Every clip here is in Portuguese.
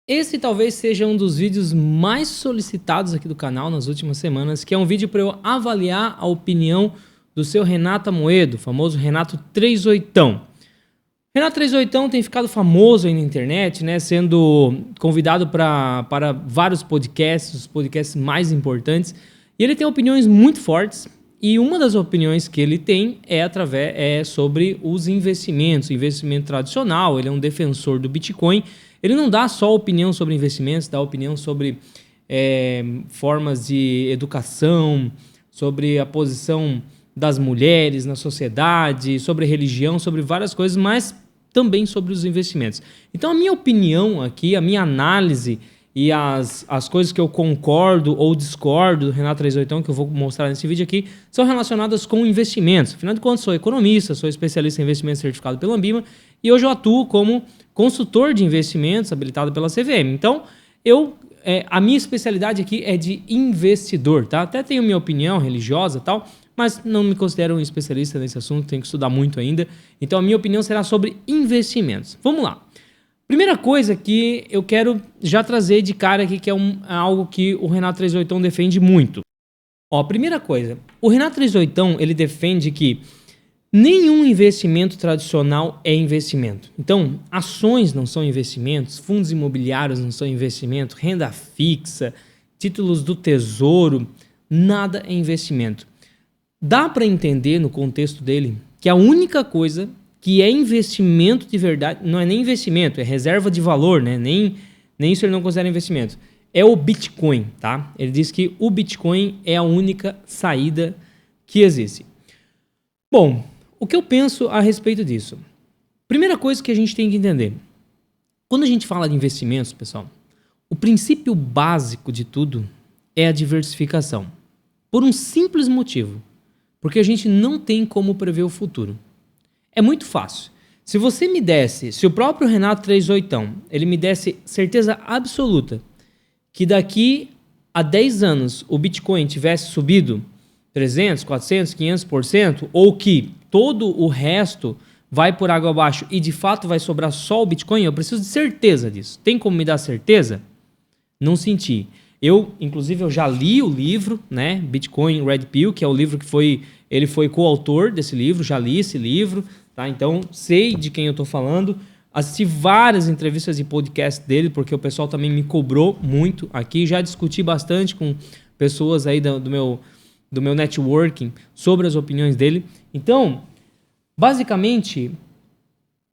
Esse talvez seja um dos vídeos mais solicitados aqui do canal nas últimas semanas, que é um vídeo para eu avaliar a opinião do seu Renato Amoedo, famoso Renato 38ão. Renato 38ão tem ficado famoso aí na internet, né, sendo convidado para vários podcasts, os podcasts mais importantes, e ele tem opiniões muito fortes, e uma das opiniões que ele tem é sobre os investimentos, investimento tradicional. Ele é um defensor do Bitcoin. Ele não dá só opinião sobre investimentos, dá opinião sobre formas de educação, sobre a posição das mulheres na sociedade, sobre religião, sobre várias coisas, mas também sobre os investimentos. Então a minha opinião aqui, a minha análise e as coisas que eu concordo ou discordo do Renato 38ão, que eu vou mostrar nesse vídeo aqui, são relacionadas com investimentos. Afinal de contas, sou economista, sou especialista em investimentos certificado pela Ambima e hoje eu atuo como consultor de investimentos habilitado pela CVM. Então, a minha especialidade aqui é de investidor, tá? Até tenho minha opinião religiosa e tal, mas não me considero um especialista nesse assunto, tenho que estudar muito ainda. Então, a minha opinião será sobre investimentos. Vamos lá. Primeira coisa que eu quero já trazer de cara aqui, que é algo que o Renato 38ão defende muito. Ó, primeira coisa, o Renato 38ão, ele defende que nenhum investimento tradicional é investimento. Então, ações não são investimentos, fundos imobiliários não são investimento, renda fixa, títulos do tesouro, nada é investimento. Dá para entender no contexto dele que a única coisa que é investimento de verdade, não é nem investimento, é reserva de valor, né? Nem isso ele não considera investimento. É o Bitcoin, tá? Ele diz que o Bitcoin é a única saída que existe. Bom, o que eu penso a respeito disso? Primeira coisa que a gente tem que entender. Quando a gente fala de investimentos, pessoal, o princípio básico de tudo é a diversificação. Por um simples motivo. Porque a gente não tem como prever o futuro. É muito fácil. Se o próprio Renato 38ão, ele me desse certeza absoluta que daqui a 10 anos o Bitcoin tivesse subido 300, 400, 500%, ou que todo o resto vai por água abaixo e de fato vai sobrar só o Bitcoin, eu preciso de certeza disso. Tem como me dar certeza? Não senti. Inclusive, eu já li o livro, né, Bitcoin Red Pill, que é o livro que ele foi coautor desse livro, já li esse livro, tá? Então, sei de quem eu tô falando. Assisti várias entrevistas de podcast dele, porque o pessoal também me cobrou muito aqui. Já discuti bastante com pessoas aí do meu networking sobre as opiniões dele. Então, basicamente,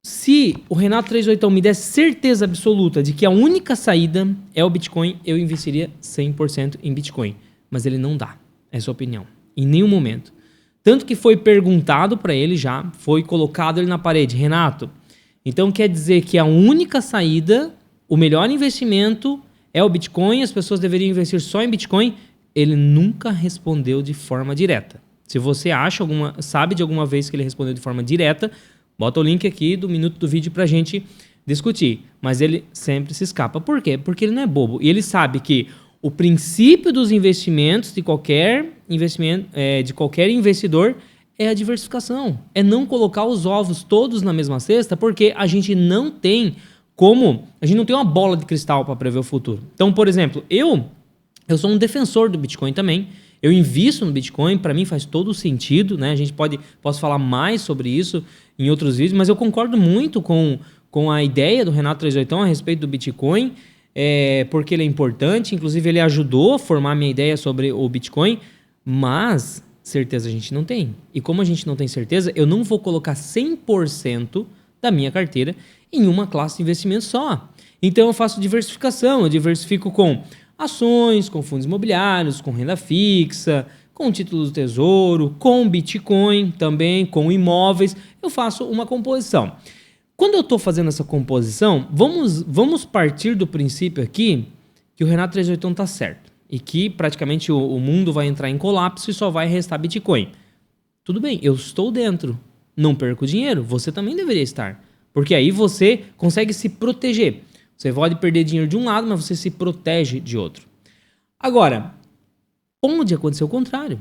se o Renato 38ão me desse certeza absoluta de que a única saída é o Bitcoin, eu investiria 100% em Bitcoin. Mas ele não dá essa opinião, em nenhum momento. Tanto que foi perguntado para ele já, foi colocado ele na parede. Renato, então quer dizer que a única saída, o melhor investimento é o Bitcoin, as pessoas deveriam investir só em Bitcoin? Ele nunca respondeu de forma direta. Se você sabe de alguma vez que ele respondeu de forma direta, bota o link aqui do minuto do vídeo pra gente discutir. Mas ele sempre se escapa. Por quê? Porque ele não é bobo. E ele sabe que o princípio dos investimentos de qualquer investidor é a diversificação. É não colocar os ovos todos na mesma cesta, porque a gente não tem uma bola de cristal para prever o futuro. Então, por exemplo, eu sou um defensor do Bitcoin também. Eu invisto no Bitcoin, para mim faz todo sentido, né? Posso falar mais sobre isso em outros vídeos, mas eu concordo muito com a ideia do Renato 38ão a respeito do Bitcoin, porque ele é importante, inclusive ele ajudou a formar minha ideia sobre o Bitcoin, mas certeza a gente não tem. E como a gente não tem certeza, eu não vou colocar 100% da minha carteira em uma classe de investimento só. Então eu faço diversificação, eu diversifico com ações, com fundos imobiliários, com renda fixa, com títulos do tesouro, com Bitcoin também, com imóveis. Eu faço uma composição. Quando eu estou fazendo essa composição, vamos partir do princípio aqui que o Renato 38ão está certo e que praticamente o mundo vai entrar em colapso e só vai restar Bitcoin. Tudo bem, eu estou dentro, não perco dinheiro, você também deveria estar, porque aí você consegue se proteger. Você pode perder dinheiro de um lado, mas você se protege de outro. Agora, pode acontecer o contrário.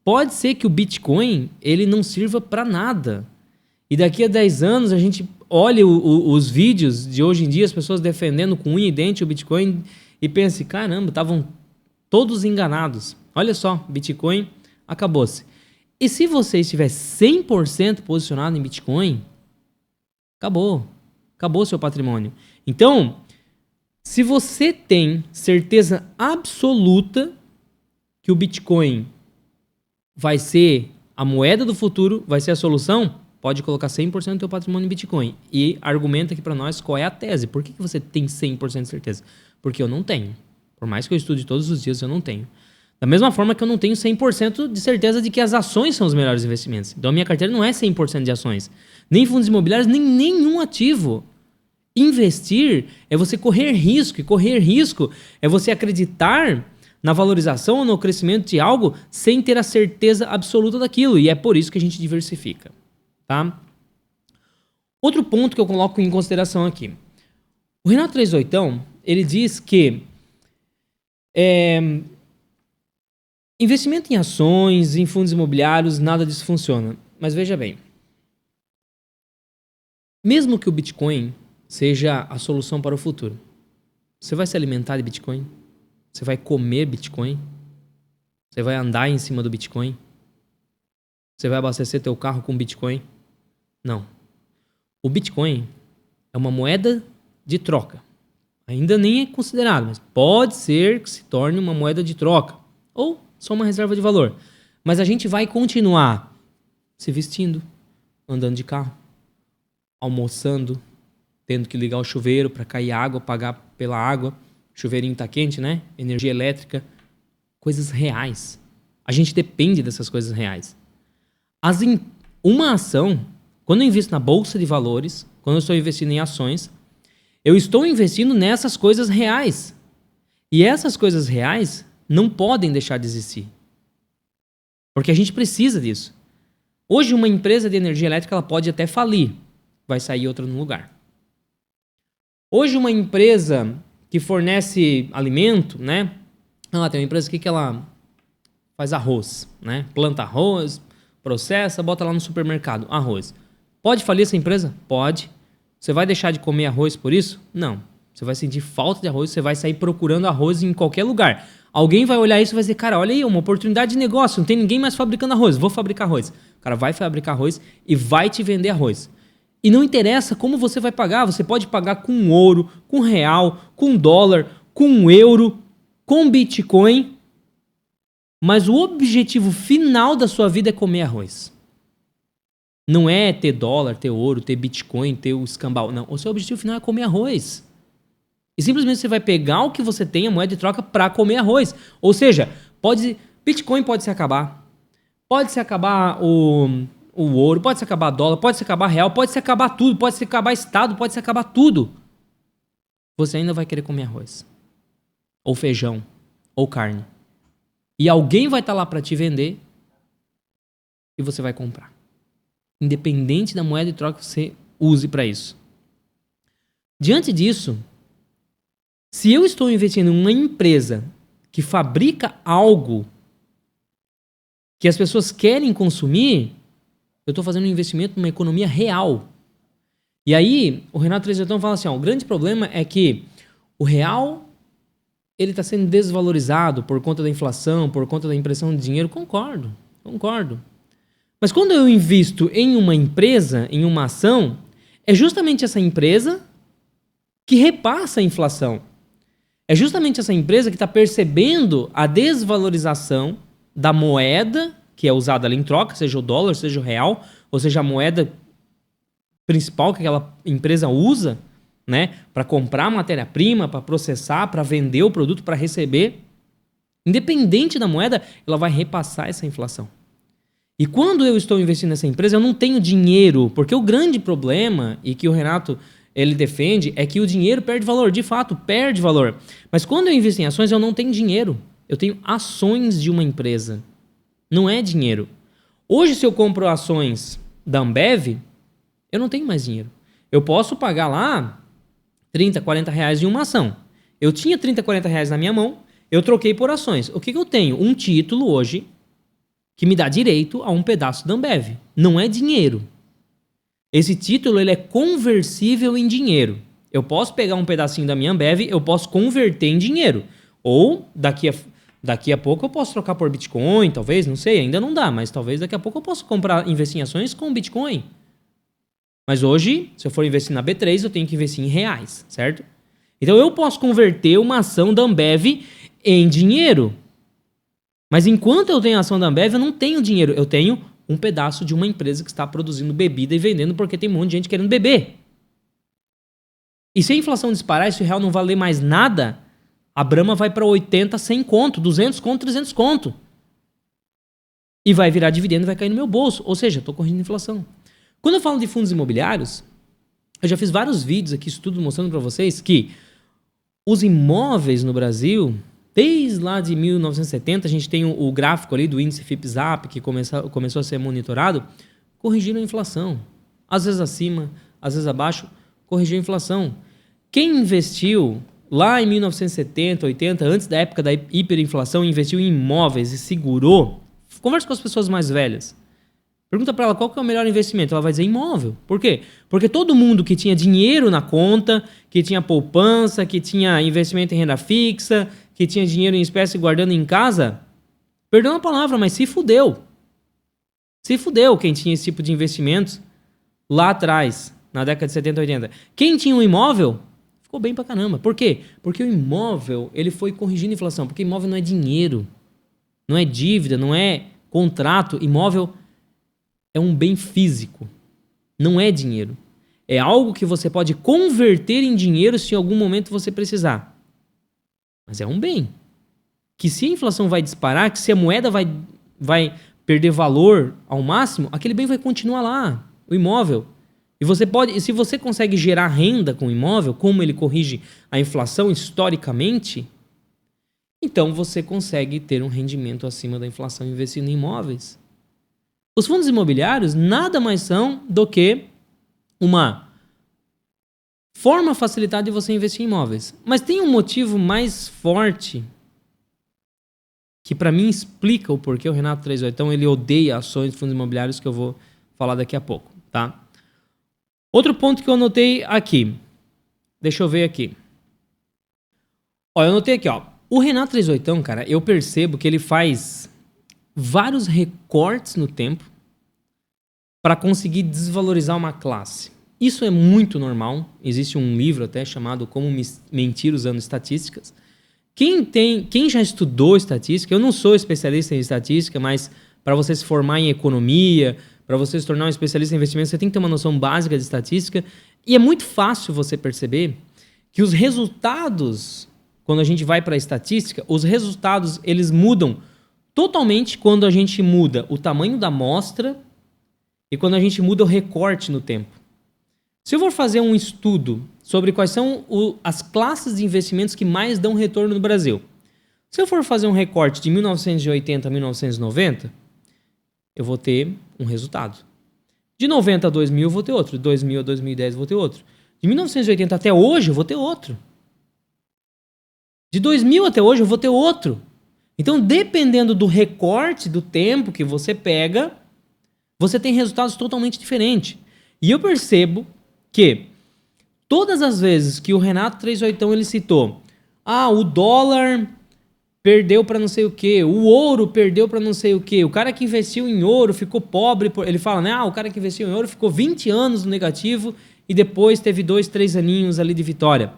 Pode ser que o Bitcoin ele não sirva para nada. E daqui a 10 anos a gente olhe os vídeos de hoje em dia, as pessoas defendendo com unha e dente o Bitcoin e pense, caramba, estavam todos enganados. Olha só, Bitcoin acabou-se. E se você estiver 100% posicionado em Bitcoin, acabou seu patrimônio. Então, se você tem certeza absoluta que o Bitcoin vai ser a moeda do futuro, vai ser a solução, pode colocar 100% do teu patrimônio em Bitcoin. E argumenta aqui para nós qual é a tese. Por que você tem 100% de certeza? Porque eu não tenho. Por mais que eu estude todos os dias, eu não tenho. Da mesma forma que eu não tenho 100% de certeza de que as ações são os melhores investimentos. Então a minha carteira não é 100% de ações. Nem fundos imobiliários, nem nenhum ativo. Investir é você correr risco. E correr risco é você acreditar na valorização ou no crescimento de algo sem ter a certeza absoluta daquilo. E é por isso que a gente diversifica. Tá? Outro ponto que eu coloco em consideração aqui. O Renato 38, ele diz que investimento em ações, em fundos imobiliários, nada disso funciona. Mas veja bem, mesmo que o Bitcoin seja a solução para o futuro, você vai se alimentar de Bitcoin? Você vai comer Bitcoin? Você vai andar em cima do Bitcoin? Você vai abastecer teu carro com Bitcoin? Não. O Bitcoin é uma moeda de troca. Ainda nem é considerado, mas pode ser que se torne uma moeda de troca. Ou só uma reserva de valor. Mas a gente vai continuar se vestindo, andando de carro, almoçando, tendo que ligar o chuveiro para cair água, pagar pela água. O chuveirinho tá quente, né? Energia elétrica. Coisas reais. A gente depende dessas coisas reais. Uma ação, quando eu invisto na bolsa de valores, quando eu estou investindo em ações, eu estou investindo nessas coisas reais. E essas coisas reais não podem deixar de existir. Porque a gente precisa disso. Hoje, uma empresa de energia elétrica ela pode até falir. Vai sair outra no lugar. Hoje, uma empresa que fornece alimento, né? Tem uma empresa aqui que ela faz arroz, né? Planta arroz, processa, bota lá no supermercado, arroz. Pode falir essa empresa? Pode. Você vai deixar de comer arroz por isso? Não. Você vai sentir falta de arroz, você vai sair procurando arroz em qualquer lugar. Alguém vai olhar isso e vai dizer, cara, olha aí, uma oportunidade de negócio, não tem ninguém mais fabricando arroz, vou fabricar arroz. O cara vai fabricar arroz e vai te vender arroz. E não interessa como você vai pagar, você pode pagar com ouro, com real, com dólar, com euro, com Bitcoin, mas o objetivo final da sua vida é comer arroz. Não é ter dólar, ter ouro, ter Bitcoin, ter o escambau. Não, o seu objetivo final é comer arroz. E simplesmente você vai pegar o que você tem, a moeda de troca, para comer arroz. Ou seja, Bitcoin pode se acabar. Pode se acabar o ouro, pode se acabar dólar, pode se acabar real, pode se acabar tudo, pode se acabar estado, pode se acabar tudo. Você ainda vai querer comer arroz. Ou feijão, ou carne. E alguém vai estar lá para te vender e você vai comprar. Independente da moeda de troca que você use para isso. Diante disso, se eu estou investindo em uma empresa que fabrica algo que as pessoas querem consumir, eu estou fazendo um investimento numa economia real. E aí, o Renato 38 fala assim, o grande problema é que o real ele está sendo desvalorizado por conta da inflação, por conta da impressão de dinheiro. Concordo. Mas quando eu invisto em uma empresa, em uma ação, é justamente essa empresa que repassa a inflação. É justamente essa empresa que está percebendo a desvalorização da moeda que é usada ali em troca, seja o dólar, seja o real, ou seja a moeda principal que aquela empresa usa, né, para comprar matéria-prima, para processar, para vender o produto, para receber. Independente da moeda, ela vai repassar essa inflação. E quando eu estou investindo nessa empresa, eu não tenho dinheiro, porque o grande problema, e que o Renato ele defende, é que o dinheiro perde valor. De fato, perde valor. Mas quando eu invisto em ações, eu não tenho dinheiro. Eu tenho ações de uma empresa. Não é dinheiro. Hoje, se eu compro ações da Ambev, eu não tenho mais dinheiro. Eu posso pagar lá 30, 40 reais em uma ação. Eu tinha 30, 40 reais na minha mão, eu troquei por ações. O que eu tenho? Um título hoje que me dá direito a um pedaço da Ambev. Não é dinheiro. Esse título ele é conversível em dinheiro. Eu posso pegar um pedacinho da minha Ambev, eu posso converter em dinheiro. Ou daqui a pouco eu posso trocar por Bitcoin, talvez, não sei, ainda não dá, mas talvez daqui a pouco eu possa investir em ações com Bitcoin. Mas hoje, se eu for investir na B3, eu tenho que investir em reais, certo? Então eu posso converter uma ação da Ambev em dinheiro. Mas enquanto eu tenho a ação da Ambev, eu não tenho dinheiro. Eu tenho um pedaço de uma empresa que está produzindo bebida e vendendo porque tem um monte de gente querendo beber. E se a inflação disparar e se o real não valer mais nada, a Brahma vai para 80, 100 conto, 200 conto, 300 conto. E vai virar dividendo e vai cair no meu bolso. Ou seja, estou corrigindo a inflação. Quando eu falo de fundos imobiliários, eu já fiz vários vídeos aqui, estudo mostrando para vocês que os imóveis no Brasil, desde lá de 1970, a gente tem o gráfico ali do índice FIPZAP, que começou a ser monitorado, corrigindo a inflação. Às vezes acima, às vezes abaixo, corrigiu a inflação. Quem investiu lá em 1970, 80, antes da época da hiperinflação, investiu em imóveis e segurou, conversa com as pessoas mais velhas. Pergunta para ela qual que é o melhor investimento. Ela vai dizer imóvel. Por quê? Porque todo mundo que tinha dinheiro na conta, que tinha poupança, que tinha investimento em renda fixa, que tinha dinheiro em espécie guardando em casa, perdão a palavra, mas se fudeu. Se fudeu quem tinha esse tipo de investimentos lá atrás, na década de 70, 80. Quem tinha um imóvel, ficou bem pra caramba. Por quê? Porque o imóvel, ele foi corrigindo a inflação. Porque imóvel não é dinheiro, não é dívida, não é contrato. Imóvel é um bem físico, não é dinheiro. É algo que você pode converter em dinheiro se em algum momento você precisar. Mas é um bem. Que se a inflação vai disparar, que se a moeda vai perder valor ao máximo, aquele bem vai continuar lá, o imóvel. E se você consegue gerar renda com o imóvel, como ele corrige a inflação historicamente, então você consegue ter um rendimento acima da inflação investindo em imóveis. Os fundos imobiliários nada mais são do que uma forma facilitada de você investir em imóveis. Mas tem um motivo mais forte que para mim explica o porquê o Renato 38 ele odeia ações de fundos imobiliários, que eu vou falar daqui a pouco, tá? Outro ponto que eu anotei aqui. Deixa eu ver aqui. Ó, eu anotei aqui, ó. O Renato 38, cara, eu percebo que ele faz vários recortes no tempo para conseguir desvalorizar uma classe. Isso é muito normal. Existe um livro até chamado Como Mentir Usando Estatísticas. Quem já estudou estatística, eu não sou especialista em estatística, mas para você se formar em economia, para você se tornar um especialista em investimento, você tem que ter uma noção básica de estatística. E é muito fácil você perceber que os resultados, quando a gente vai para a estatística, os resultados eles mudam totalmente quando a gente muda o tamanho da amostra e quando a gente muda o recorte no tempo. Se eu for fazer um estudo sobre quais são as classes de investimentos que mais dão retorno no Brasil, se eu for fazer um recorte de 1980 a 1990, eu vou ter um resultado. De 90 a 2000 eu vou ter outro. De 2000 a 2010 eu vou ter outro. De 1980 até hoje eu vou ter outro. De 2000 até hoje eu vou ter outro. Então, dependendo do recorte do tempo que você pega, você tem resultados totalmente diferentes. E eu percebo que todas as vezes que o Renato 38 ele citou, o dólar perdeu para não sei o que, o ouro perdeu para não sei o que, o cara que investiu em ouro ficou pobre, ele fala, né? O cara que investiu em ouro ficou 20 anos no negativo e depois teve 2, 3 aninhos ali de vitória.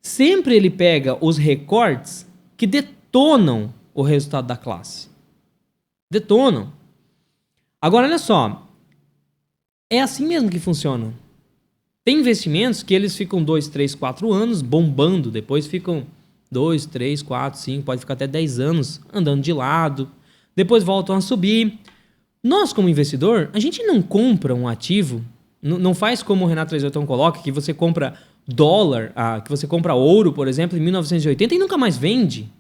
Sempre ele pega os recortes que detonam o resultado da classe. Detonam. Agora, olha só. É assim mesmo que funciona. Tem investimentos que eles ficam 2, 3, 4 anos bombando, depois ficam 2, 3, 4, 5, pode ficar até 10 anos andando de lado, depois voltam a subir. Nós, como investidor, a gente não compra um ativo, não faz como o Renato 38 coloca, que você compra dólar, que você compra ouro, por exemplo, em 1980 e nunca mais vende.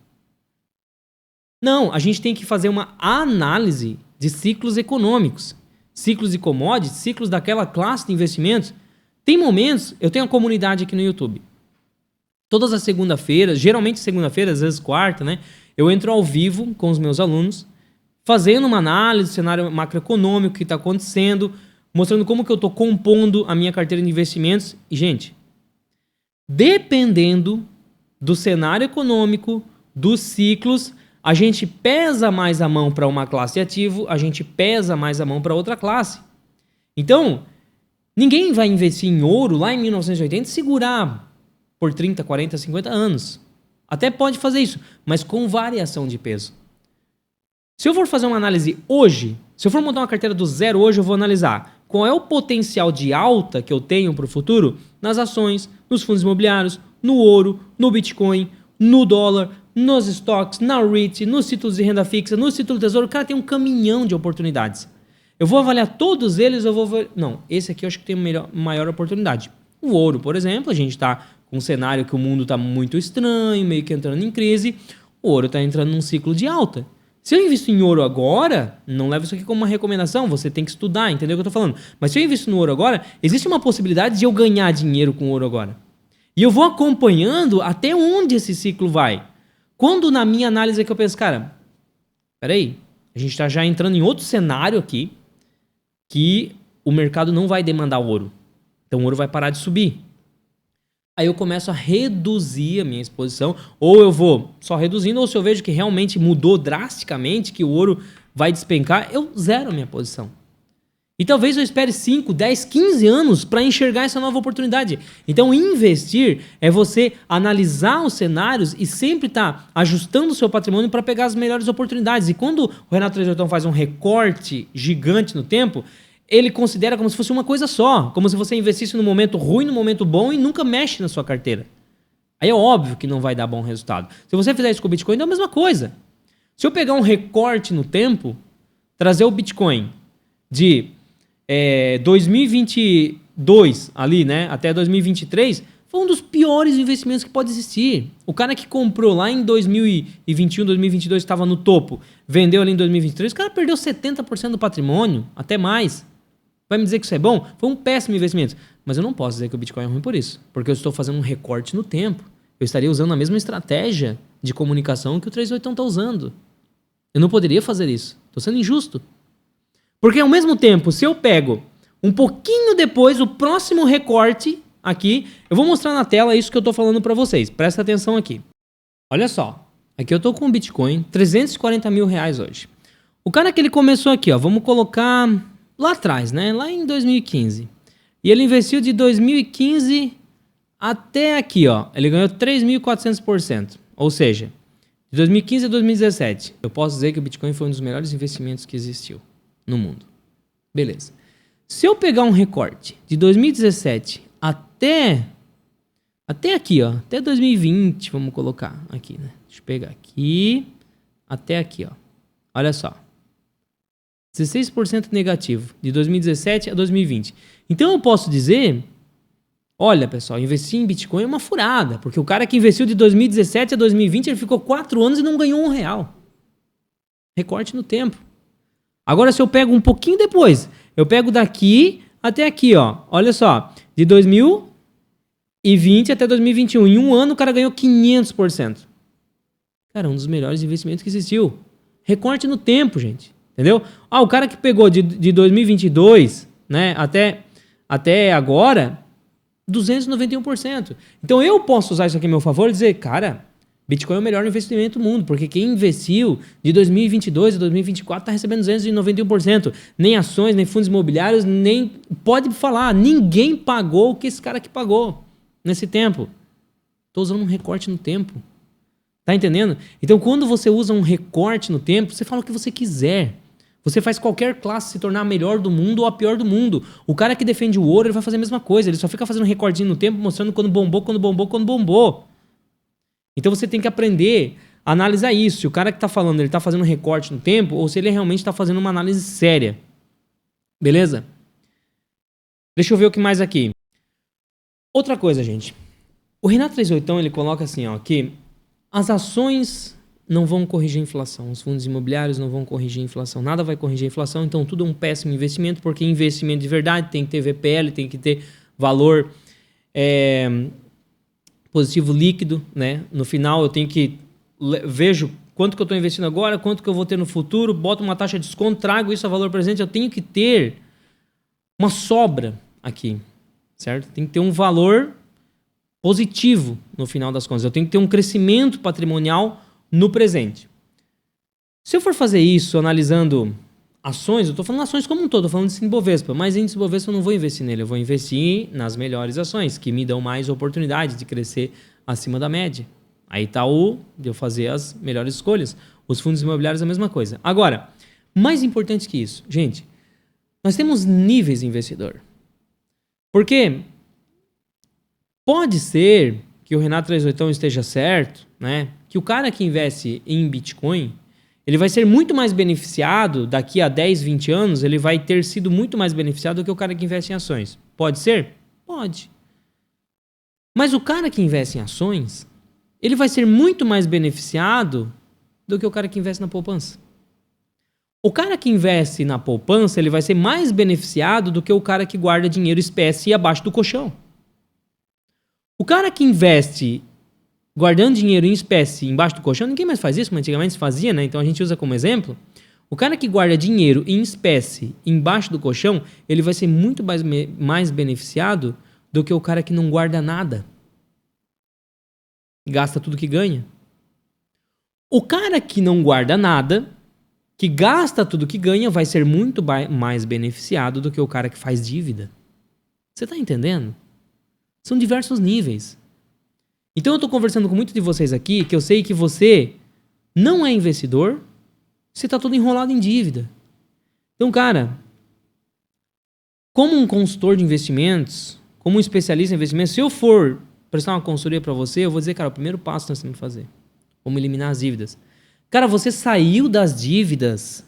Não, a gente tem que fazer uma análise de ciclos econômicos, ciclos de commodities, ciclos daquela classe de investimentos. Tem momentos, eu tenho uma comunidade aqui no YouTube. Todas as segunda-feiras, geralmente segunda-feira, às vezes quarta, né? Eu entro ao vivo com os meus alunos, fazendo uma análise do cenário macroeconômico que está acontecendo, mostrando como que eu estou compondo a minha carteira de investimentos. E, gente, dependendo do cenário econômico, dos ciclos, a gente pesa mais a mão para uma classe de ativo, a gente pesa mais a mão para outra classe. Então, ninguém vai investir em ouro lá em 1980 e segurar por 30, 40, 50 anos. Até pode fazer isso, mas com variação de peso. Se eu for fazer uma análise hoje, se eu for montar uma carteira do zero hoje, eu vou analisar qual é o potencial de alta que eu tenho para o futuro nas ações, nos fundos imobiliários, no ouro, no Bitcoin, no dólar, nos estoques, na REIT, nos títulos de renda fixa, nos títulos do tesouro. O cara tem um caminhão de oportunidades. Eu vou avaliar todos eles, eu vou ver... Não, esse aqui eu acho que tem maior oportunidade. O ouro, por exemplo, a gente está com um cenário que o mundo está muito estranho, meio que entrando em crise. O ouro está entrando num ciclo de alta. Se eu invisto em ouro agora, não leva isso aqui como uma recomendação, você tem que estudar, entendeu o que eu estou falando? Mas se eu invisto no ouro agora, existe uma possibilidade de eu ganhar dinheiro com ouro agora. E eu vou acompanhando até onde esse ciclo vai. Quando na minha análise é que eu penso, cara, peraí, a gente está já entrando em outro cenário aqui, que o mercado não vai demandar ouro. Então o ouro vai parar de subir. Aí eu começo a reduzir a minha exposição, ou eu vou só reduzindo, ou se eu vejo que realmente mudou drasticamente, que o ouro vai despencar, eu zero a minha posição. E talvez eu espere 5, 10, 15 anos para enxergar essa nova oportunidade. Então investir é você analisar os cenários e sempre estar ajustando o seu patrimônio para pegar as melhores oportunidades. E quando o Renato 38 faz um recorte gigante no tempo, ele considera como se fosse uma coisa só, como se você investisse no momento ruim, no momento bom e nunca mexe na sua carteira. Aí é óbvio que não vai dar bom resultado. Se você fizer isso com o Bitcoin, é a mesma coisa. Se eu pegar um recorte no tempo, trazer o Bitcoin de 2022 ali, né, até 2023, foi um dos piores investimentos que pode existir. O cara que comprou lá em 2021, 2022, estava no topo, vendeu ali em 2023, o cara perdeu 70% do patrimônio, até mais. Vai me dizer que isso é bom? Foi um péssimo investimento. Mas eu não posso dizer que o Bitcoin é ruim por isso, porque eu estou fazendo um recorte no tempo. Eu estaria usando a mesma estratégia de comunicação que o 38 está usando. Eu não poderia fazer isso. Estou sendo injusto. Porque ao mesmo tempo, se eu pego um pouquinho depois o próximo recorte aqui, eu vou mostrar na tela isso que eu estou falando para vocês. Presta atenção aqui. Olha só. Aqui eu estou com o Bitcoin, 340 mil reais hoje. O cara que ele começou aqui, ó, vamos colocar lá atrás, né? Lá em 2015. E ele investiu de 2015 até aqui, ó. Ele ganhou 3.400%. Ou seja, de 2015 a 2017. Eu posso dizer que o Bitcoin foi um dos melhores investimentos que existiu no mundo. Beleza. Se eu pegar um recorte de 2017 até aqui, ó, até 2020, vamos colocar aqui, né? Deixa eu pegar aqui, até aqui, ó. Olha só. 16% negativo, de 2017 a 2020. Então eu posso dizer, olha pessoal, investir em Bitcoin é uma furada, porque o cara que investiu de 2017 a 2020, ele ficou 4 anos e não ganhou R$1. Recorte no tempo. Agora se eu pego um pouquinho depois, eu pego daqui até aqui, ó. Olha só, de 2020 até 2021, em um ano o cara ganhou 500%. Cara, um dos melhores investimentos que existiu. Recorte no tempo, gente. Entendeu? O cara que pegou de 2022, né, até agora, 291%. Então eu posso usar isso aqui a meu favor e dizer, cara, Bitcoin é o melhor investimento do mundo, porque quem investiu de 2022 a 2024 está recebendo 291%. Nem ações, nem fundos imobiliários, nem... Pode falar, ninguém pagou o que esse cara aqui pagou nesse tempo. Estou usando um recorte no tempo. Tá entendendo? Então quando você usa um recorte no tempo, você fala o que você quiser. Você faz qualquer classe se tornar a melhor do mundo ou a pior do mundo. O cara que defende o ouro, ele vai fazer a mesma coisa. Ele só fica fazendo um recordinho no tempo, mostrando quando bombou, quando bombou, quando bombou. Então você tem que aprender a analisar isso. Se o cara que está falando, ele está fazendo um recorte no tempo, ou se ele realmente está fazendo uma análise séria. Beleza? Deixa eu ver o que mais aqui. Outra coisa, gente. O Renato 38, ele coloca assim, ó, que as ações não vão corrigir a inflação, os fundos imobiliários não vão corrigir a inflação, nada vai corrigir a inflação, então tudo é um péssimo investimento, porque investimento de verdade tem que ter VPL, tem que ter valor positivo líquido, né? No final eu tenho que vejo quanto que eu estou investindo agora, quanto que eu vou ter no futuro, boto uma taxa de desconto, trago isso a valor presente, eu tenho que ter uma sobra aqui, certo? Tem que ter um valor positivo no final das contas. Eu tenho que ter um crescimento patrimonial no presente. Se eu for fazer isso analisando ações, eu estou falando ações como um todo, estou falando de índice Bovespa, mas índice Bovespa eu não vou investir nele, eu vou investir nas melhores ações, que me dão mais oportunidade de crescer acima da média. Aí está o de eu fazer as melhores escolhas. Os fundos imobiliários é a mesma coisa. Agora, mais importante que isso, gente, nós temos níveis de investidor. Porque pode ser que o Renato 38 esteja certo, né? Que o cara que investe em Bitcoin, ele vai ser muito mais beneficiado daqui a 10, 20 anos, ele vai ter sido muito mais beneficiado do que o cara que investe em ações. Pode ser? Pode. Mas o cara que investe em ações, ele vai ser muito mais beneficiado do que o cara que investe na poupança. O cara que investe na poupança, ele vai ser mais beneficiado do que o cara que guarda dinheiro espécie abaixo do colchão. O cara que investe guardando dinheiro em espécie embaixo do colchão, ninguém mais faz isso, mas antigamente se fazia, né? Então a gente usa como exemplo. O cara que guarda dinheiro em espécie embaixo do colchão, ele vai ser muito mais beneficiado do que o cara que não guarda nada. Gasta tudo que ganha. O cara que não guarda nada, que gasta tudo que ganha, vai ser muito mais beneficiado do que o cara que faz dívida. Você tá entendendo? São diversos níveis. Então eu estou conversando com muitos de vocês aqui que eu sei que você não é investidor, você está todo enrolado em dívida. Então, cara, como um consultor de investimentos, como um especialista em investimentos, se eu for prestar uma consultoria para você, eu vou dizer, cara, o primeiro passo que nós temos que fazer, vamos eliminar as dívidas. Cara, você saiu das dívidas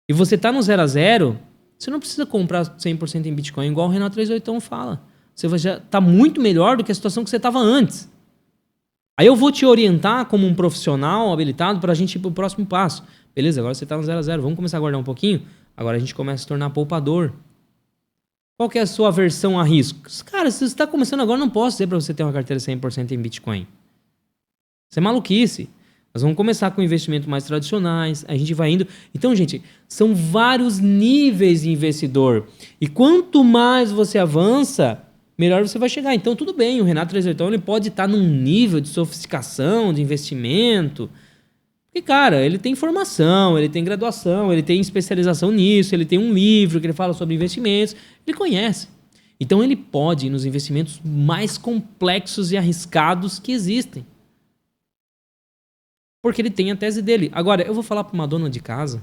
e você está no 0 a 0, você não precisa comprar 100% em Bitcoin, igual o Renato 38 fala. Você já está muito melhor do que a situação que você estava antes. Aí eu vou te orientar como um profissional habilitado para a gente ir para o próximo passo. Beleza, agora você está no 0 a 0, vamos começar a guardar um pouquinho? Agora a gente começa a se tornar poupador. Qual que é a sua aversão a riscos? Cara, se você está começando agora, não posso dizer para você ter uma carteira 100% em Bitcoin. Isso é maluquice. Nós vamos começar com investimentos mais tradicionais, a gente vai indo. Então, gente, são vários níveis de investidor. E quanto mais você avança, melhor você vai chegar. Então, tudo bem, o Renato 38 ele pode estar num nível de sofisticação, de investimento. Porque, cara, ele tem formação, ele tem graduação, ele tem especialização nisso, ele tem um livro que ele fala sobre investimentos, ele conhece. Então, ele pode ir nos investimentos mais complexos e arriscados que existem. Porque ele tem a tese dele. Agora, eu vou falar para uma dona de casa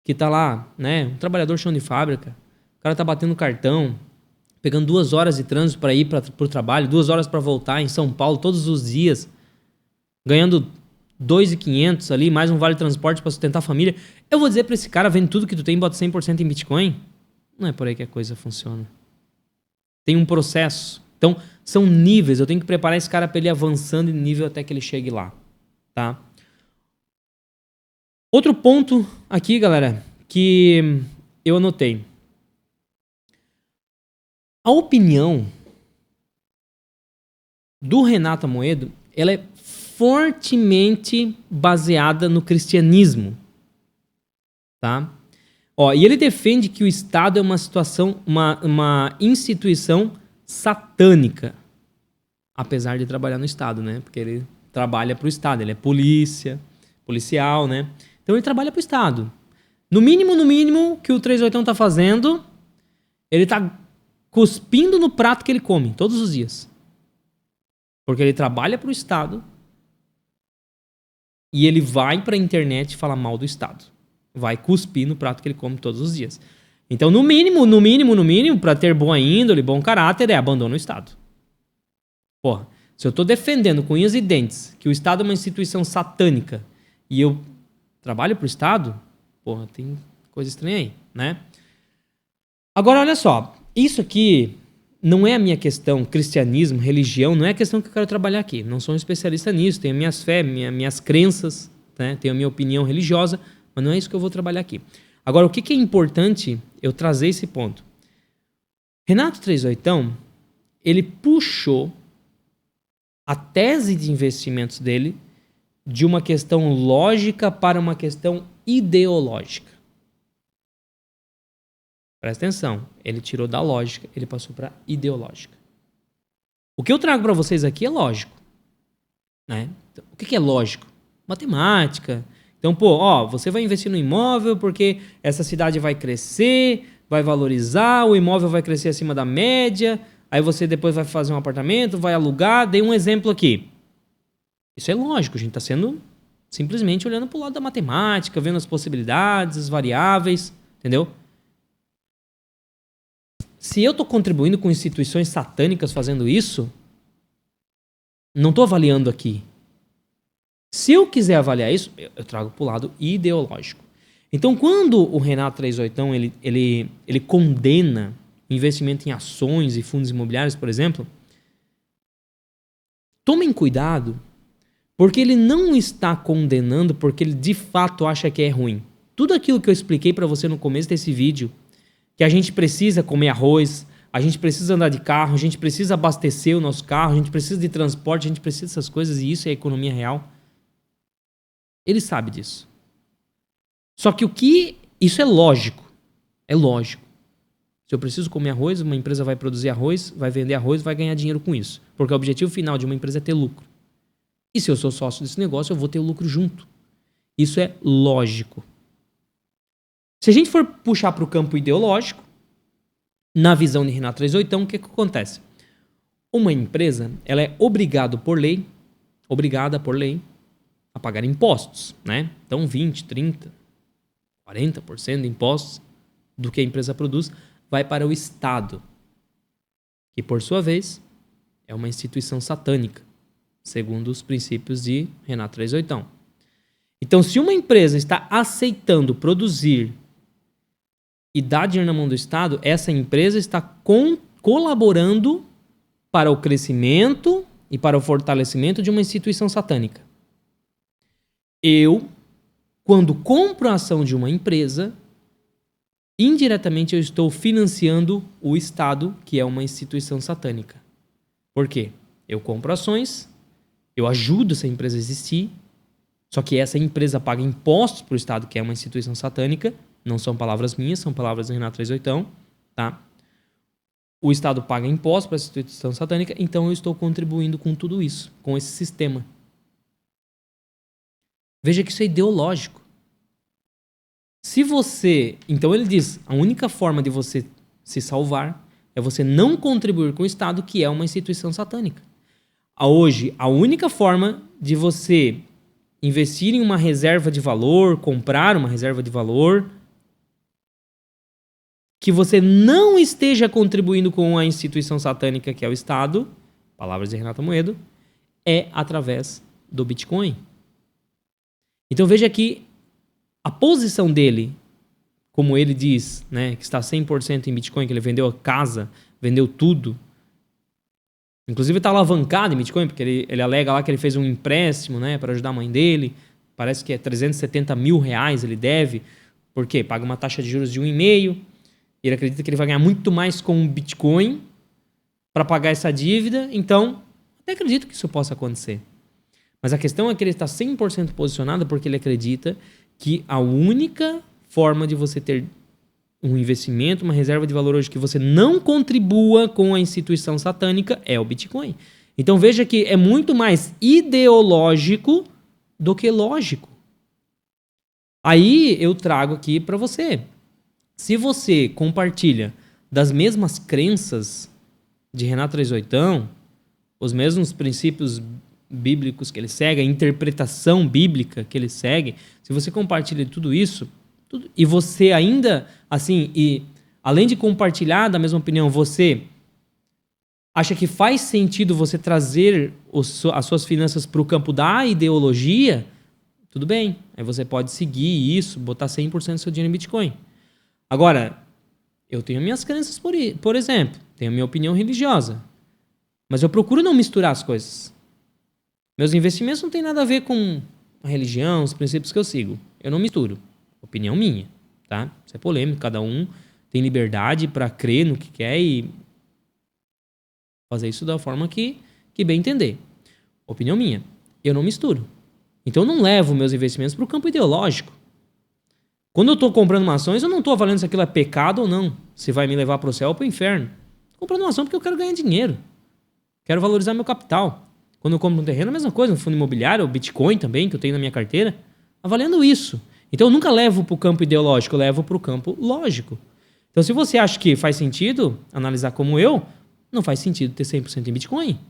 que tá lá, né, um trabalhador chão de fábrica, o cara tá batendo cartão, pegando 2 horas de trânsito para ir para o trabalho, 2 horas para voltar em São Paulo todos os dias, ganhando 2.500 ali, mais um vale transporte para sustentar a família. Eu vou dizer para esse cara, vende tudo que tu tem e bota 100% em Bitcoin? Não é por aí que a coisa funciona. Tem um processo. Então, são níveis. Eu tenho que preparar esse cara para ele ir avançando de nível até que ele chegue lá. Tá? Outro ponto aqui, galera, que eu anotei. A opinião do Renato Amoedo, ela é fortemente baseada no cristianismo, tá? Ó, e ele defende que o Estado é uma instituição satânica, apesar de trabalhar no Estado, né? Porque ele trabalha para o Estado, ele é policial, né? Então ele trabalha para o Estado. No mínimo que o 38 tá fazendo, ele tá cuspindo no prato que ele come todos os dias. Porque ele trabalha para o Estado e ele vai para a internet falar mal do Estado. Vai cuspir no prato que ele come todos os dias. Então, no mínimo, para ter boa índole, bom caráter, abandona o Estado. Porra, se eu tô defendendo com unhas e dentes que o Estado é uma instituição satânica e eu trabalho pro Estado, porra, tem coisa estranha aí, né? Agora, olha só, isso aqui não é a minha questão, cristianismo, religião, não é a questão que eu quero trabalhar aqui. Não sou um especialista nisso, tenho minhas fé, minhas crenças, né? Tenho a minha opinião religiosa, mas não é isso que eu vou trabalhar aqui. Agora, o que é importante eu trazer esse ponto? Renato 38, ele puxou a tese de investimentos dele de uma questão lógica para uma questão ideológica. Presta atenção. Ele tirou da lógica, ele passou para ideológica. O que eu trago para vocês aqui é lógico, né? Então, o que é lógico? Matemática. Então, você vai investir no imóvel porque essa cidade vai crescer, vai valorizar, o imóvel vai crescer acima da média, aí você depois vai fazer um apartamento, vai alugar. Dei um exemplo aqui. Isso é lógico, a gente está sendo simplesmente olhando para o lado da matemática, vendo as possibilidades, as variáveis, entendeu? Se eu estou contribuindo com instituições satânicas fazendo isso, não estou avaliando aqui. Se eu quiser avaliar isso, eu trago para o lado ideológico. Então, quando o Renato 38 ele condena investimento em ações e fundos imobiliários, por exemplo, tomem cuidado, porque ele não está condenando porque ele de fato acha que é ruim. Tudo aquilo que eu expliquei para você no começo desse vídeo, que a gente precisa comer arroz, a gente precisa andar de carro, a gente precisa abastecer o nosso carro, a gente precisa de transporte, a gente precisa dessas coisas, e isso é a economia real. Ele sabe disso. Só que isso é lógico. É lógico. Se eu preciso comer arroz, uma empresa vai produzir arroz, vai vender arroz, vai ganhar dinheiro com isso. Porque o objetivo final de uma empresa é ter lucro. E se eu sou sócio desse negócio, eu vou ter o lucro junto. Isso é lógico. Se a gente for puxar para o campo ideológico, na visão de Renato 38, o que acontece? Uma empresa, ela é obrigada por lei, a pagar impostos, né? Então 20, 30, 40% de impostos do que a empresa produz vai para o Estado, que por sua vez é uma instituição satânica, segundo os princípios de Renato 38. Então, se uma empresa está aceitando produzir e dar dinheiro na mão do Estado, essa empresa está colaborando para o crescimento e para o fortalecimento de uma instituição satânica. Eu, quando compro a ação de uma empresa, indiretamente eu estou financiando o Estado, que é uma instituição satânica. Por quê? Eu compro ações, eu ajudo essa empresa a existir, só que essa empresa paga impostos para o Estado, que é uma instituição satânica. Não são palavras minhas, são palavras do Renato 38, tá? O Estado paga impostos para essa instituição satânica, então eu estou contribuindo com tudo isso, com esse sistema. Veja que isso é ideológico. Então ele diz, a única forma de você se salvar é você não contribuir com o Estado, que é uma instituição satânica. Hoje, a única forma de você investir em uma reserva de valor, comprar uma reserva de valor, que você não esteja contribuindo com a instituição satânica, que é o Estado, palavras de Renato Moedo, é através do Bitcoin. Então veja que a posição dele, como ele diz, né, que está 100% em Bitcoin, que ele vendeu a casa, vendeu tudo, inclusive está alavancado em Bitcoin, porque ele alega lá que ele fez um empréstimo, né, para ajudar a mãe dele, parece que é 370 mil reais ele deve, por quê? Paga uma taxa de juros de 1,5%, ele acredita que ele vai ganhar muito mais com o Bitcoin para pagar essa dívida, então até acredito que isso possa acontecer. Mas a questão é que ele está 100% posicionado porque ele acredita que a única forma de você ter um investimento, uma reserva de valor hoje que você não contribua com a instituição satânica é o Bitcoin. Então veja que é muito mais ideológico do que lógico. Aí eu trago aqui para você. Se você compartilha das mesmas crenças de Renato 38, os mesmos princípios bíblicos que ele segue, a interpretação bíblica que ele segue, se você compartilha tudo isso, e você ainda, assim, e além de compartilhar da mesma opinião, você acha que faz sentido você trazer as suas finanças para o campo da ideologia, tudo bem. Aí você pode seguir isso, botar 100% do seu dinheiro em Bitcoin. Agora, eu tenho minhas crenças, por exemplo, tenho a minha opinião religiosa, mas eu procuro não misturar as coisas. Meus investimentos não têm nada a ver com a religião, os princípios que eu sigo. Eu não misturo. Opinião minha, tá? Isso é polêmico. Cada um tem liberdade para crer no que quer e fazer isso da forma que bem entender. Opinião minha. Eu não misturo. Então eu não levo meus investimentos para o campo ideológico. Quando eu estou comprando ações, eu não estou avaliando se aquilo é pecado ou não. se vai me levar para o céu ou para o inferno. Estou comprando uma ação porque eu quero ganhar dinheiro. Quero valorizar meu capital. Quando eu compro um terreno, a mesma coisa. Um fundo imobiliário, o Bitcoin também, que eu tenho na minha carteira. Avaliando isso. Então eu nunca levo para o campo ideológico, eu levo para o campo lógico. Então se você acha que faz sentido analisar como eu, não faz sentido ter 100% em Bitcoin.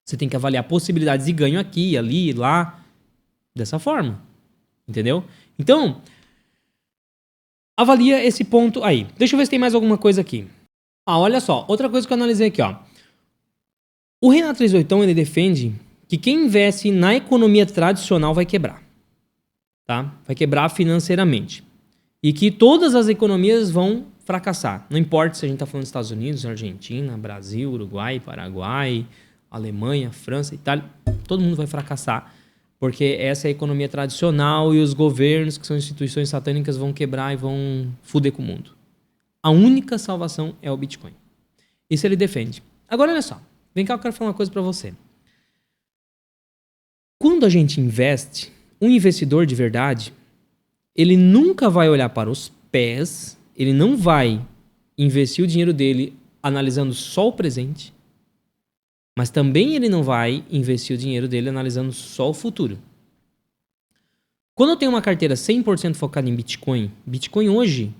Você tem que avaliar possibilidades de ganho aqui, ali, lá, dessa forma. Entendeu? Então, avalia esse ponto aí. Deixa eu ver se tem mais alguma coisa aqui. Olha só. Outra coisa que eu analisei aqui, ó. O Renato 38, ele defende que quem investe na economia tradicional vai quebrar. Tá? Vai quebrar financeiramente. E que todas as economias vão fracassar. Não importa se a gente está falando dos Estados Unidos, Argentina, Brasil, Uruguai, Paraguai, Alemanha, França, Itália. Todo mundo vai fracassar. Porque essa é a economia tradicional e os governos, que são instituições satânicas, vão quebrar e vão foder com o mundo. A única salvação é o Bitcoin. Isso ele defende. Agora, olha só. Vem cá, eu quero falar uma coisa para você. Quando a gente investe, um investidor de verdade, ele nunca vai olhar para os pés, ele não vai investir o dinheiro dele analisando só o presente, mas também ele não vai investir o dinheiro dele analisando só o futuro. Quando eu tenho uma carteira 100% focada em Bitcoin, Bitcoin hoje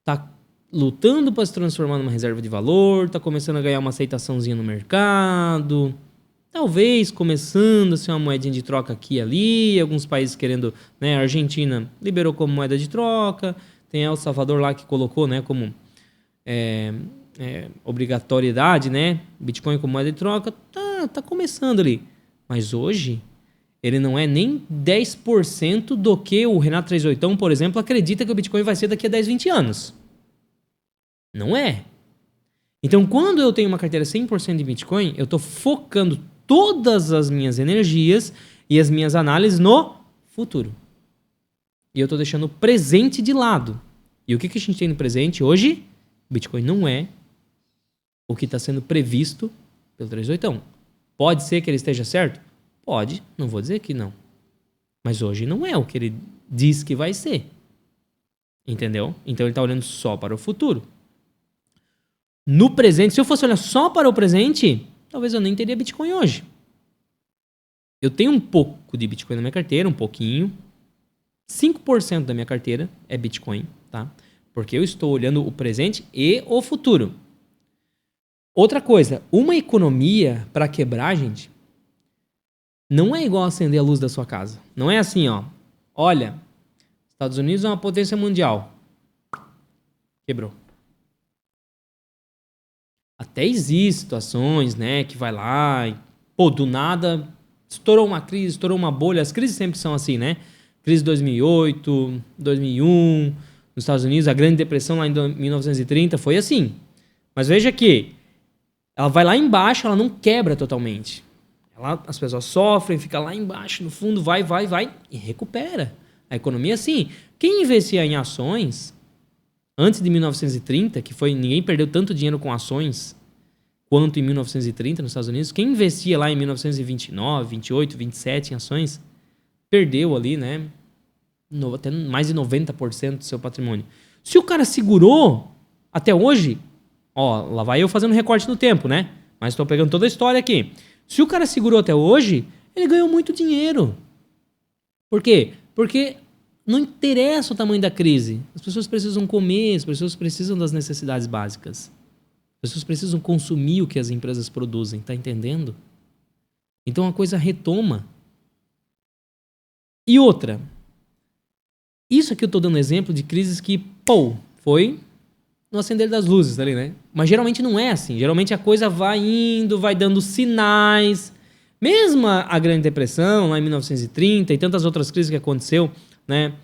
está lutando para se transformar numa reserva de valor, está começando a ganhar uma aceitaçãozinha no mercado, talvez começando a ser uma moedinha de troca aqui e ali, alguns países querendo, né, a Argentina liberou como moeda de troca, tem El Salvador lá que colocou, né, como obrigatoriedade, né, Bitcoin como moeda de troca, tá começando ali. Mas hoje, ele não é nem 10% do que o Renato 38, por exemplo, acredita que o Bitcoin vai ser daqui a 10, 20 anos. Não é. Então, quando eu tenho uma carteira 100% de Bitcoin, eu estou focando todas as minhas energias e as minhas análises no futuro. E eu estou deixando o presente de lado. E o que a gente tem no presente hoje? Bitcoin não é o que está sendo previsto pelo 38. Pode ser que ele esteja certo? Pode, não vou dizer que não. Mas hoje não é o que ele diz que vai ser. Entendeu? Então ele está olhando só para o futuro. No presente, se eu fosse olhar só para o presente, talvez eu nem teria Bitcoin hoje. Eu tenho um pouco de Bitcoin na minha carteira, um pouquinho. 5% da minha carteira é Bitcoin, tá? Porque eu estou olhando o presente e o futuro. Outra coisa, uma economia para quebrar, gente, não é igual acender a luz da sua casa. Não é assim, ó. Olha, Estados Unidos é uma potência mundial. Quebrou. Até existem situações, né, que vai lá e, pô, do nada, estourou uma crise, estourou uma bolha. As crises sempre são assim, né? Crise de 2008, 2001, nos Estados Unidos, a Grande Depressão lá em 1930 foi assim. Mas veja que ela vai lá embaixo, ela não quebra totalmente. As pessoas sofrem, fica lá embaixo, no fundo, vai e recupera. A economia, assim, quem investia em ações antes de 1930, que foi, ninguém perdeu tanto dinheiro com ações quanto em 1930 nos Estados Unidos, quem investia lá em 1929, 28, 27 em ações, perdeu ali, né, até mais de 90% do seu patrimônio. Se o cara segurou até hoje, ó, lá vai eu fazendo recorte no tempo, né, mas estou pegando toda a história aqui. Se o cara segurou até hoje, ele ganhou muito dinheiro. Por quê? Porque não interessa o tamanho da crise. As pessoas precisam comer, as pessoas precisam das necessidades básicas. As pessoas precisam consumir o que as empresas produzem, tá entendendo? Então a coisa retoma. E outra, isso aqui eu tô dando exemplo de crises que, pô, foi no acender das luzes ali, né? Mas geralmente não é assim. Geralmente a coisa vai indo, vai dando sinais. Mesmo a Grande Depressão, lá em 1930, e tantas outras crises que aconteceu, né,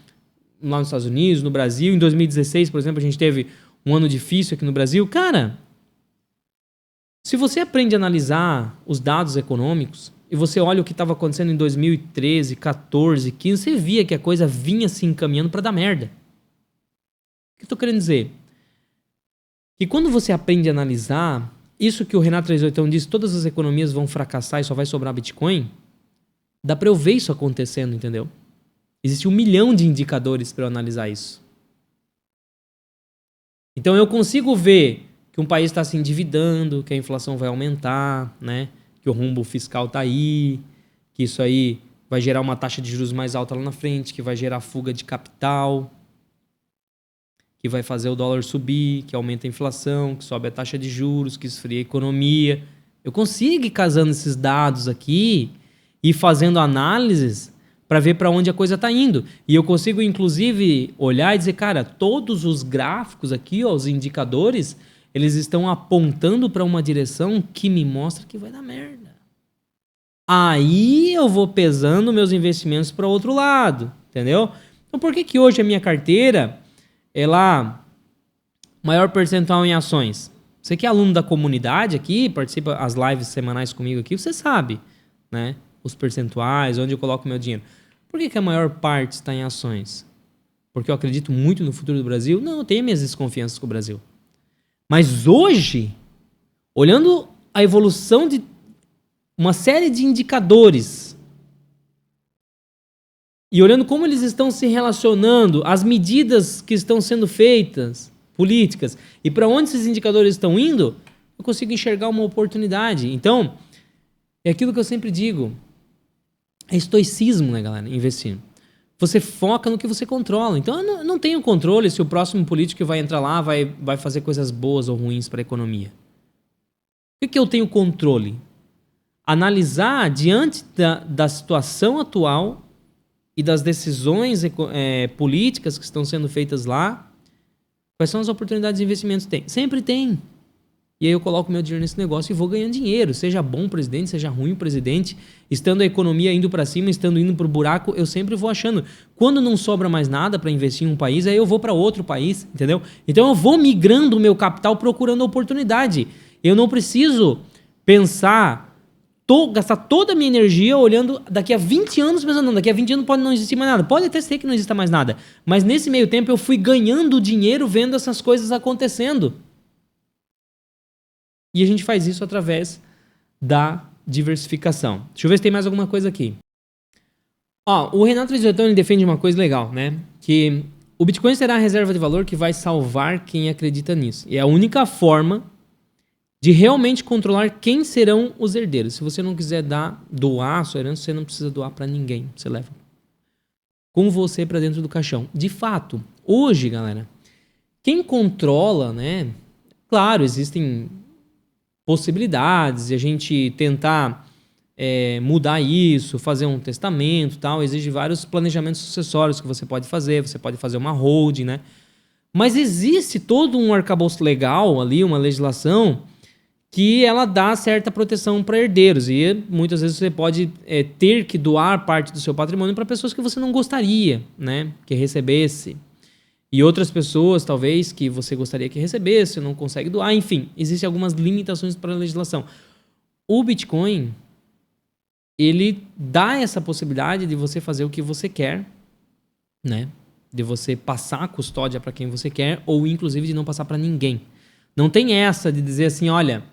lá nos Estados Unidos, no Brasil. Em 2016, por exemplo, a gente teve um ano difícil aqui no Brasil. Cara, se você aprende a analisar os dados econômicos e você olha o que estava acontecendo em 2013, 14, 15, você via que a coisa vinha se encaminhando para dar merda. O que eu tô querendo dizer? Que quando você aprende a analisar isso que o Renato 38 diz, todas as economias vão fracassar e só vai sobrar Bitcoin, dá para eu ver isso acontecendo, entendeu? Existe 1 milhão de indicadores para eu analisar isso. Então eu consigo ver que um país está se endividando, que a inflação vai aumentar, né? Que o rumbo fiscal está aí, que isso aí vai gerar uma taxa de juros mais alta lá na frente, que vai gerar fuga de capital, que vai fazer o dólar subir, que aumenta a inflação, que sobe a taxa de juros, que esfria a economia. Eu consigo ir casando esses dados aqui e fazendo análises para ver para onde a coisa está indo. E eu consigo, inclusive, olhar e dizer, cara, todos os gráficos aqui, ó, os indicadores, eles estão apontando para uma direção que me mostra que vai dar merda. Aí eu vou pesando meus investimentos para outro lado, entendeu? Então por que hoje a minha carteira é lá maior percentual em ações? Você que é aluno da comunidade aqui, participa das lives semanais comigo aqui, você sabe, né? Os percentuais, onde eu coloco meu dinheiro. Por que a maior parte está em ações? Porque eu acredito muito no futuro do Brasil? Não, eu tenho minhas desconfianças com o Brasil. Mas hoje, olhando a evolução de uma série de indicadores e olhando como eles estão se relacionando, as medidas que estão sendo feitas, políticas, e para onde esses indicadores estão indo, eu consigo enxergar uma oportunidade. Então, é aquilo que eu sempre digo, é estoicismo, né, galera, investindo. Você foca no que você controla. Então, eu não tenho controle se o próximo político que vai entrar lá vai fazer coisas boas ou ruins para a economia. O que eu tenho controle? Analisar diante da situação atual e das decisões políticas que estão sendo feitas lá, quais são as oportunidades de investimento que tem. Sempre tem. E aí eu coloco meu dinheiro nesse negócio e vou ganhando dinheiro. Seja bom o presidente, seja ruim o presidente. Estando a economia indo para cima, estando indo para o buraco, eu sempre vou achando. Quando não sobra mais nada para investir em um país, aí eu vou para outro país, entendeu? Então eu vou migrando o meu capital procurando oportunidade. Eu não preciso pensar, gastar toda a minha energia olhando daqui a 20 anos, pensando, não, daqui a 20 anos pode não existir mais nada. Pode até ser que não exista mais nada. Mas nesse meio tempo eu fui ganhando dinheiro vendo essas coisas acontecendo. E a gente faz isso através da diversificação. Deixa eu ver se tem mais alguma coisa aqui. Ó, o Renato Lisottão, ele defende uma coisa legal, né? Que o Bitcoin será a reserva de valor que vai salvar quem acredita nisso. E é a única forma de realmente controlar quem serão os herdeiros. Se você não quiser doar a sua herança, você não precisa doar para ninguém. Você leva com você para dentro do caixão. De fato, hoje, galera, quem controla, né? Claro, existem possibilidades de a gente tentar mudar isso, fazer um testamento, tal, exige vários planejamentos sucessórios que você pode fazer uma holding, né? Mas existe todo um arcabouço legal ali, uma legislação que ela dá certa proteção para herdeiros e muitas vezes você pode ter que doar parte do seu patrimônio para pessoas que você não gostaria, né, que recebesse. E outras pessoas, talvez, que você gostaria que recebesse, não consegue doar. Enfim, existem algumas limitações para a legislação. O Bitcoin, ele dá essa possibilidade de você fazer o que você quer, né? De você passar a custódia para quem você quer, ou inclusive de não passar para ninguém. Não tem essa de dizer assim, olha,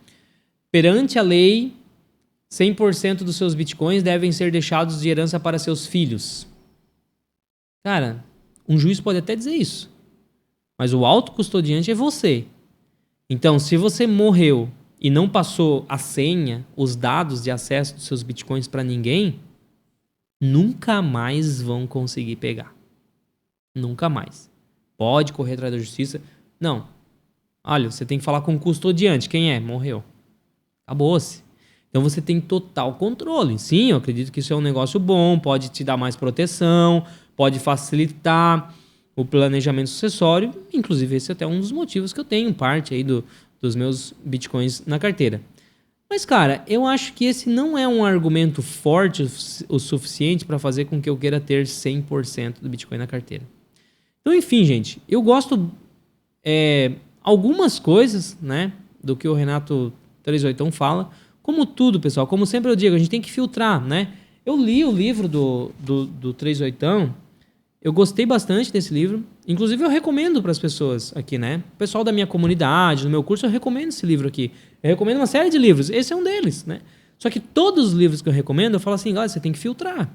perante a lei, 100% dos seus Bitcoins devem ser deixados de herança para seus filhos. Cara, um juiz pode até dizer isso, mas o autocustodiante é você. Então, se você morreu e não passou a senha, os dados de acesso dos seus bitcoins para ninguém, nunca mais vão conseguir pegar. Nunca mais. Pode correr atrás da justiça. Não. Olha, você tem que falar com o custodiante. Quem é? Morreu. Acabou-se. Então você tem total controle. Sim, eu acredito que isso é um negócio bom, pode te dar mais proteção, pode facilitar o planejamento sucessório. Inclusive, esse é até um dos motivos que eu tenho parte aí dos meus bitcoins na carteira. Mas, cara, eu acho que esse não é um argumento forte o suficiente para fazer com que eu queira ter 100% do bitcoin na carteira. Então, enfim, gente, eu gosto algumas coisas, né, do que o Renato 38 fala. Como tudo, pessoal, como sempre eu digo, a gente tem que filtrar, né? Eu li o livro do 38, eu gostei bastante desse livro. Inclusive, eu recomendo para as pessoas aqui, né? O pessoal da minha comunidade, no meu curso, eu recomendo esse livro aqui. Eu recomendo uma série de livros. Esse é um deles, né? Só que todos os livros que eu recomendo, eu falo assim, galera, você tem que filtrar.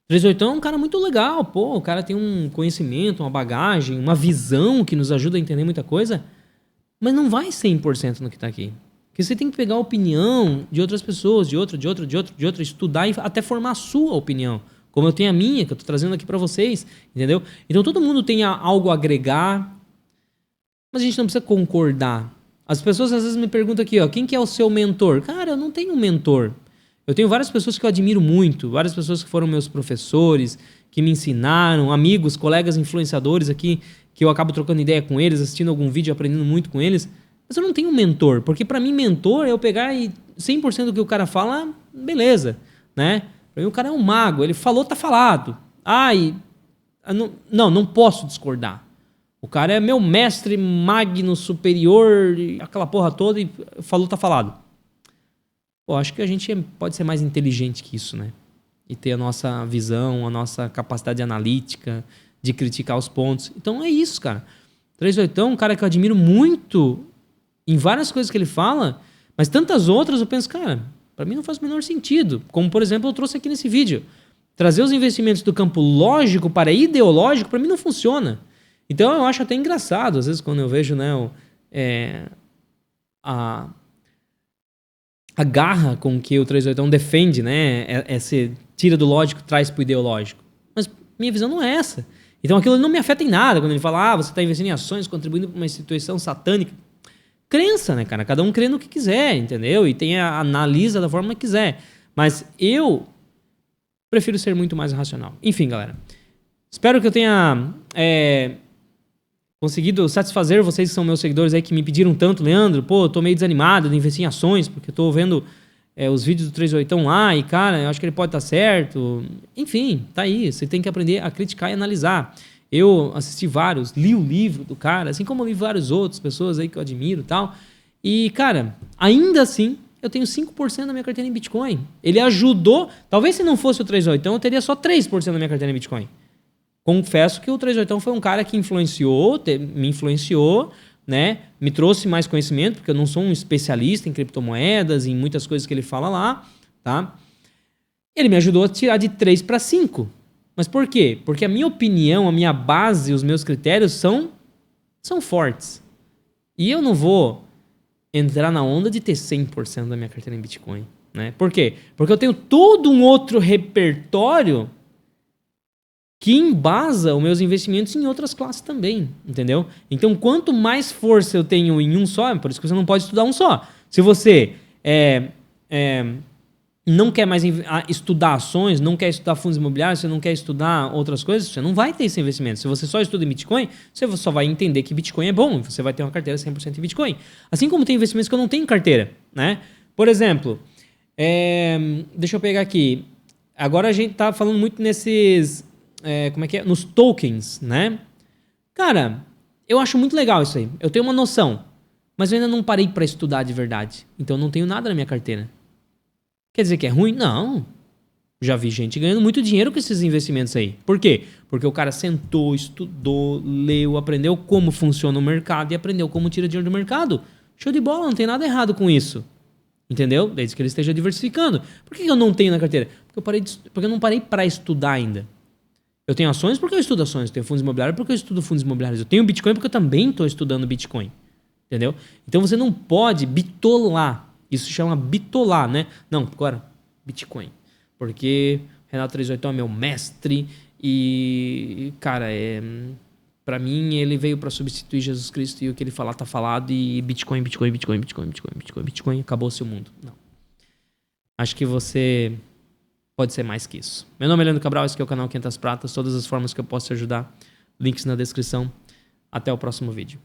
38 é um cara muito legal, pô, o cara tem um conhecimento, uma bagagem, uma visão que nos ajuda a entender muita coisa, mas não vai 100% no que tá aqui. Porque você tem que pegar a opinião de outras pessoas, de outra, estudar e até formar a sua opinião. Como eu tenho a minha, que eu tô trazendo aqui pra vocês, entendeu? Então todo mundo tem algo a agregar, mas a gente não precisa concordar. As pessoas às vezes me perguntam aqui, ó, quem que é o seu mentor? Cara, eu não tenho um mentor. Eu tenho várias pessoas que eu admiro muito, várias pessoas que foram meus professores, que me ensinaram, amigos, colegas influenciadores aqui, que eu acabo trocando ideia com eles, assistindo algum vídeo, aprendendo muito com eles. Mas eu não tenho um mentor, porque pra mim mentor é eu pegar e 100% do que o cara fala, beleza, né? Pra mim o cara é um mago, ele falou, tá falado. Não posso discordar. O cara é meu mestre magno superior, aquela porra toda, e falou, tá falado. Pô, acho que a gente pode ser mais inteligente que isso, né? E ter a nossa visão, a nossa capacidade analítica, de criticar os pontos. Então é isso, cara. 38 é um cara que eu admiro muito em várias coisas que ele fala, mas tantas outras eu penso, cara, pra mim não faz o menor sentido. Como, por exemplo, eu trouxe aqui nesse vídeo. Trazer os investimentos do campo lógico para ideológico, pra mim não funciona. Então eu acho até engraçado, às vezes, quando eu vejo, né, a garra com que o 38 defende, né? Esse tira do lógico, traz pro ideológico. Mas minha visão não é essa. Então aquilo não me afeta em nada. Quando ele fala, você está investindo em ações, contribuindo para uma instituição satânica. Crença, né, cara? Cada um crê no que quiser, entendeu? E analisa da forma que quiser. Mas eu prefiro ser muito mais racional. Enfim, galera. Espero que eu tenha conseguido satisfazer vocês que são meus seguidores aí, que me pediram tanto, Leandro, pô, eu tô meio desanimado de investir em ações, porque eu tô vendo os vídeos do 38 lá e, cara, eu acho que ele pode estar certo. Enfim, tá aí, você tem que aprender a criticar e analisar. Eu assisti vários, li o livro do cara, assim como eu li várias outras pessoas aí que eu admiro e tal. E, cara, ainda assim, eu tenho 5% da minha carteira em Bitcoin. Ele ajudou, talvez se não fosse o 38, eu teria só 3% da minha carteira em Bitcoin. Confesso que o 38 foi um cara que me influenciou, né? Me trouxe mais conhecimento, porque eu não sou um especialista em criptomoedas, em muitas coisas que ele fala lá, tá? Ele me ajudou a tirar de 3 para 5. Mas por quê? Porque a minha opinião, a minha base, os meus critérios são fortes. E eu não vou entrar na onda de ter 100% da minha carteira em Bitcoin, né? Por quê? Porque eu tenho todo um outro repertório que embasa os meus investimentos em outras classes também, entendeu? Então, quanto mais força eu tenho em um só, por isso que você não pode estudar um só. Se você não quer mais estudar ações, não quer estudar fundos imobiliários, você não quer estudar outras coisas, você não vai ter esse investimento. Se você só estuda em Bitcoin, você só vai entender que Bitcoin é bom, você vai ter uma carteira 100% em Bitcoin. Assim como tem investimentos que eu não tenho em carteira, né? Por exemplo, deixa eu pegar aqui. Agora a gente tá falando muito nesses... nos tokens, né? Cara, eu acho muito legal isso aí. Eu tenho uma noção, mas eu ainda não parei para estudar de verdade. Então eu não tenho nada na minha carteira. Quer dizer que é ruim? Não. Já vi gente ganhando muito dinheiro com esses investimentos aí. Por quê? Porque o cara sentou, estudou, leu, aprendeu como funciona o mercado e aprendeu como tira dinheiro do mercado. Show de bola, não tem nada errado com isso. Entendeu? Desde que ele esteja diversificando. Por que eu não tenho na carteira? Porque eu não parei para estudar ainda. Eu tenho ações porque eu estudo ações, eu tenho fundos imobiliários porque eu estudo fundos imobiliários, eu tenho Bitcoin porque eu também estou estudando Bitcoin, entendeu? Então você não pode bitolar, isso se chama bitolar, né? Não, agora, Bitcoin, porque Renato 38 é meu mestre e, cara, pra mim ele veio para substituir Jesus Cristo e o que ele falar tá falado e Bitcoin, acabou-se o mundo. Não. Acho que você... pode ser mais que isso. Meu nome é Leandro Cabral, esse aqui é o canal 500 Pratas. Todas as formas que eu posso te ajudar, links na descrição. Até o próximo vídeo.